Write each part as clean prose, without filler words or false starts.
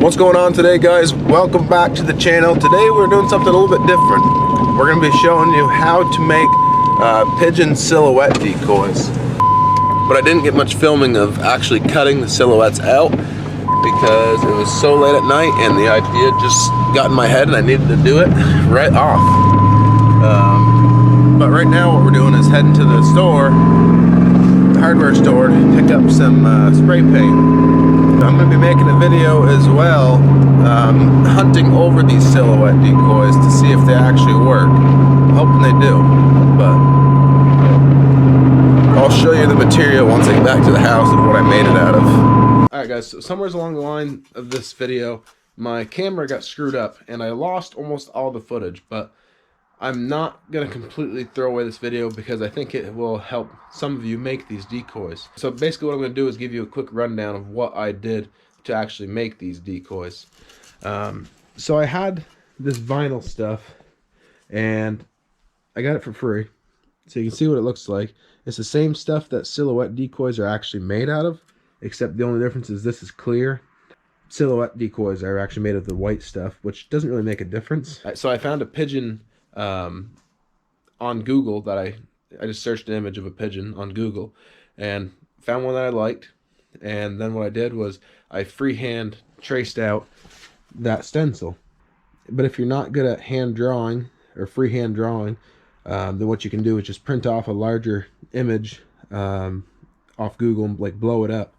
What's going on today, guys? Welcome back to the channel. Today we're doing something a little bit different. We're going to be showing you how to make pigeon silhouette decoys. But I didn't get much filming of actually cutting the silhouettes out because it was so late at night and the idea just got in my head and I needed to do it right off. But right now what we're doing is heading to the store, the hardware store, to pick up some spray paint. I'm going to be making a video as well, hunting over these silhouette decoys to see if they actually work. I'm hoping they do, but I'll show you the material once I get back to the house of what I made it out of. Alright guys, so somewhere along the line of this video, my camera got screwed up and I lost almost all the footage, but I'm not going to completely throw away this video because I think it will help some of you make these decoys. So basically what I'm going to do is give you a quick rundown of what I did to actually make these decoys. So I had this vinyl stuff and I got it for free. So you can see what it looks like. It's the same stuff that silhouette decoys are actually made out of, except the only difference is this is clear. Silhouette decoys are actually made of the white stuff, which doesn't really make a difference. So I found a pigeon on Google that I just searched an image of a pigeon on Google and found one that I liked, and then what I did was I freehand traced out that stencil. But if you're not good at hand drawing or freehand drawing, then what you can do is just print off a larger image off Google and like blow it up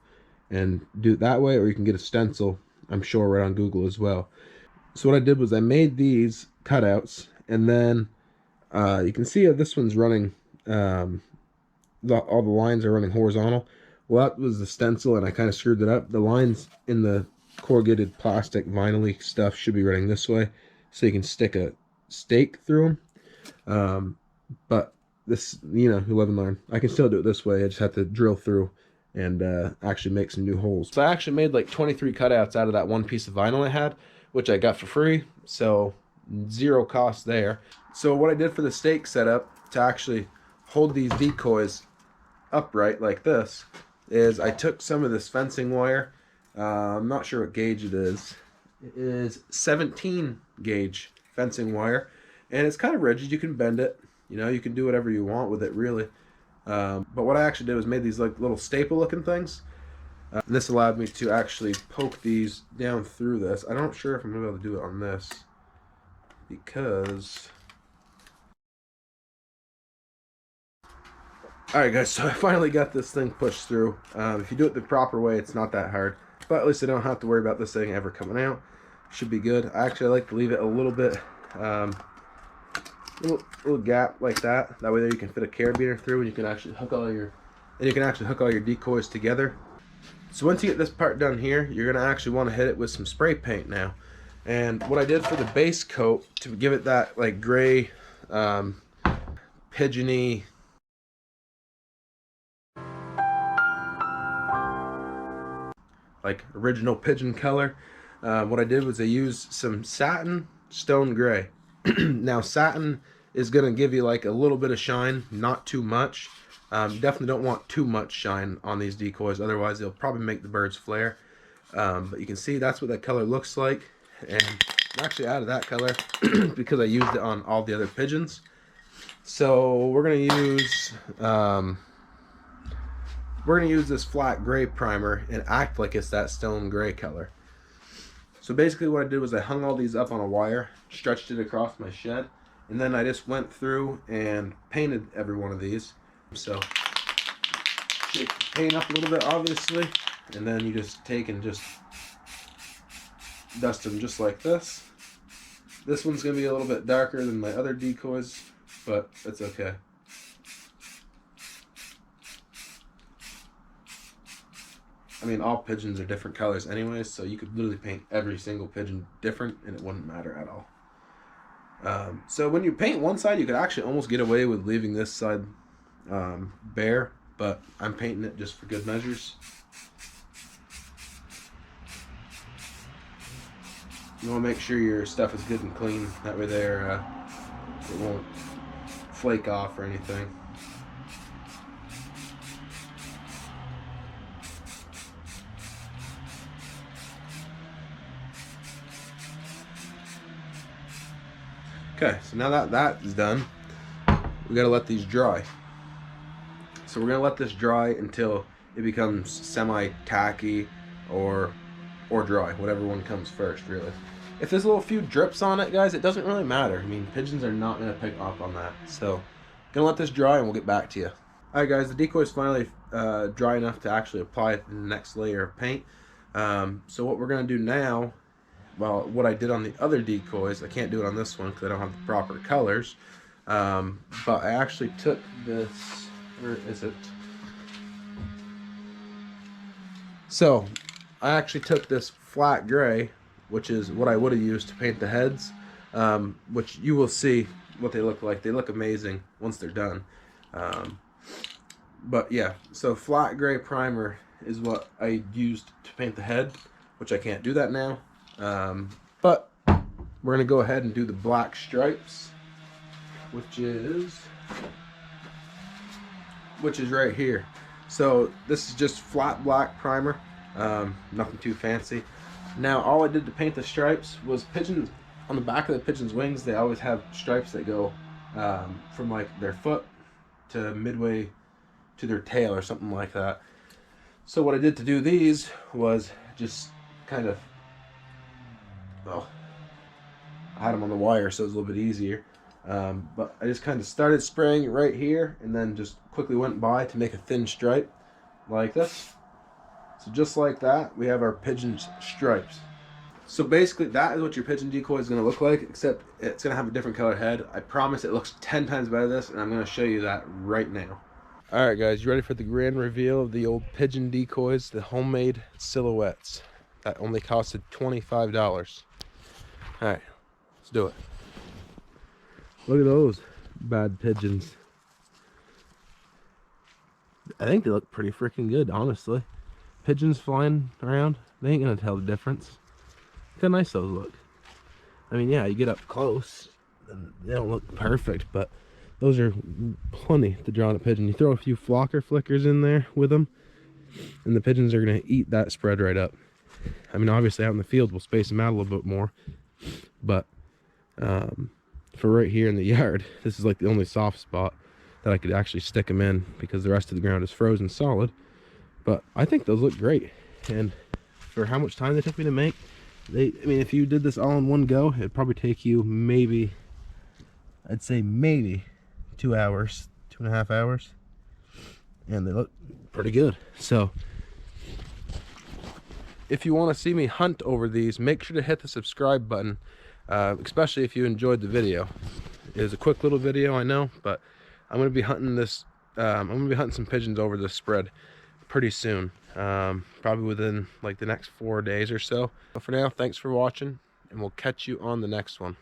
and do it that way, or you can get a stencil, I'm sure, right on Google as well. So what I did was I made these cutouts, and then you can see how this one's running, all the lines are running horizontal. Well, that was the stencil and I kind of screwed it up. The lines in the corrugated plastic vinyl-y stuff should be running this way, so you can stick a stake through them. But this, you know, you live and learn. I can still do it this way. I just have to drill through and actually make some new holes. So I actually made like 23 cutouts out of that one piece of vinyl I had, which I got for free, so zero cost there. So what I did for the stake setup to actually hold these decoys upright like this is I took some of this fencing wire. I'm not sure what gauge it is. It is 17 gauge fencing wire, and it's kind of rigid. You can bend it, you know, you can do whatever you want with it really. But what I actually did was made these like little staple looking things. And this allowed me to actually poke these down through this. I'm not sure if I'm going to be able to do it on this because... Alright guys, so I finally got this thing pushed through. If you do it the proper way, it's not that hard. But at least I don't have to worry about this thing ever coming out. Should be good. I like to leave it a little bit, little gap like that. That way there you can fit a carabiner through, and you can actually hook all your decoys together. So once you get this part done here, you're gonna actually want to hit it with some spray paint now. And what I did for the base coat to give it that like gray, pigeony, like original pigeon color, what I did was I used some satin stone gray. Now satin is gonna give you like a little bit of shine, not too much. You definitely don't want too much shine on these decoys, otherwise they'll probably make the birds flare. But you can see that's what that color looks like, and I'm actually out of that color because I used it on all the other pigeons. So we're gonna use this flat gray primer and act like it's that stone gray color. So basically what I did was I hung all these up on a wire, stretched it across my shed, and then I just went through and painted every one of these. So shake the paint up a little bit, obviously, and then you just take and just dust them just like this. This one's going to be a little bit darker than my other decoys, but it's okay. I mean, all pigeons are different colors anyways, so you could literally paint every single pigeon different and it wouldn't matter at all. So when you paint one side, you could actually almost get away with leaving this side bare, but I'm painting it just for good measures. You want to make sure your stuff is good and clean, that way it won't flake off or anything. Okay, so now that that is done, we gotta let these dry. So we're gonna let this dry until it becomes semi-tacky or dry, whatever one comes first, really. If there's a little few drips on it, guys, it doesn't really matter. I mean, pigeons are not gonna pick up on that. So, gonna let this dry and we'll get back to you. All right, guys, the decoy is finally dry enough to actually apply it to the next layer of paint. So what we're gonna do now, well, what I did on the other decoys, I can't do it on this one because I don't have the proper colors. But I actually took this, where is it? So I actually took this flat gray, which is what I would have used to paint the heads, which you will see what they look like. They look amazing once they're done. But yeah, so flat gray primer is what I used to paint the head, which I can't do that now. But we're gonna go ahead and do the black stripes, which is right here. So this is just flat black primer, nothing too fancy. Now all I did to paint the stripes was pigeons on the back of the pigeon's wings. They always have stripes that go from like their foot to midway to their tail or something like that. So what I did to do these was just kind of, well, I had them on the wire so it was a little bit easier. But I just kind of started spraying it right here and then just quickly went by to make a thin stripe like this. So just like that, we have our pigeon stripes. So basically that is what your pigeon decoy is going to look like, except it's going to have a different colored head. I promise it looks 10 times better than this, and I'm going to show you that right now. Alright guys, you ready for the grand reveal of the old pigeon decoys, the homemade silhouettes that only costed $25. Alright, let's do it. Look at those bad pigeons. I think they look pretty freaking good, honestly. Pigeons flying around, they ain't gonna tell the difference. Look how nice those look. I mean, yeah, you get up close, and they don't look perfect, but those are plenty to draw on a pigeon. You throw a few flocker flickers in there with them, and the pigeons are gonna eat that spread right up. I mean, obviously out in the field, we'll space them out a little bit more, but for right here in the yard, this is like the only soft spot that I could actually stick them in because the rest of the ground is frozen solid. But I think those look great, and for how much time they took me to make, I mean, if you did this all in one go, it'd probably take you maybe, I'd say maybe 2 hours, 2.5 hours, and they look pretty good. So if you want to see me hunt over these, make sure to hit the subscribe button, especially if you enjoyed the video. It was a quick little video, I know, but I'm going to be hunting this, I'm going to be hunting some pigeons over this spread pretty soon, probably within like the next 4 days or so. But for now, thanks for watching, and we'll catch you on the next one.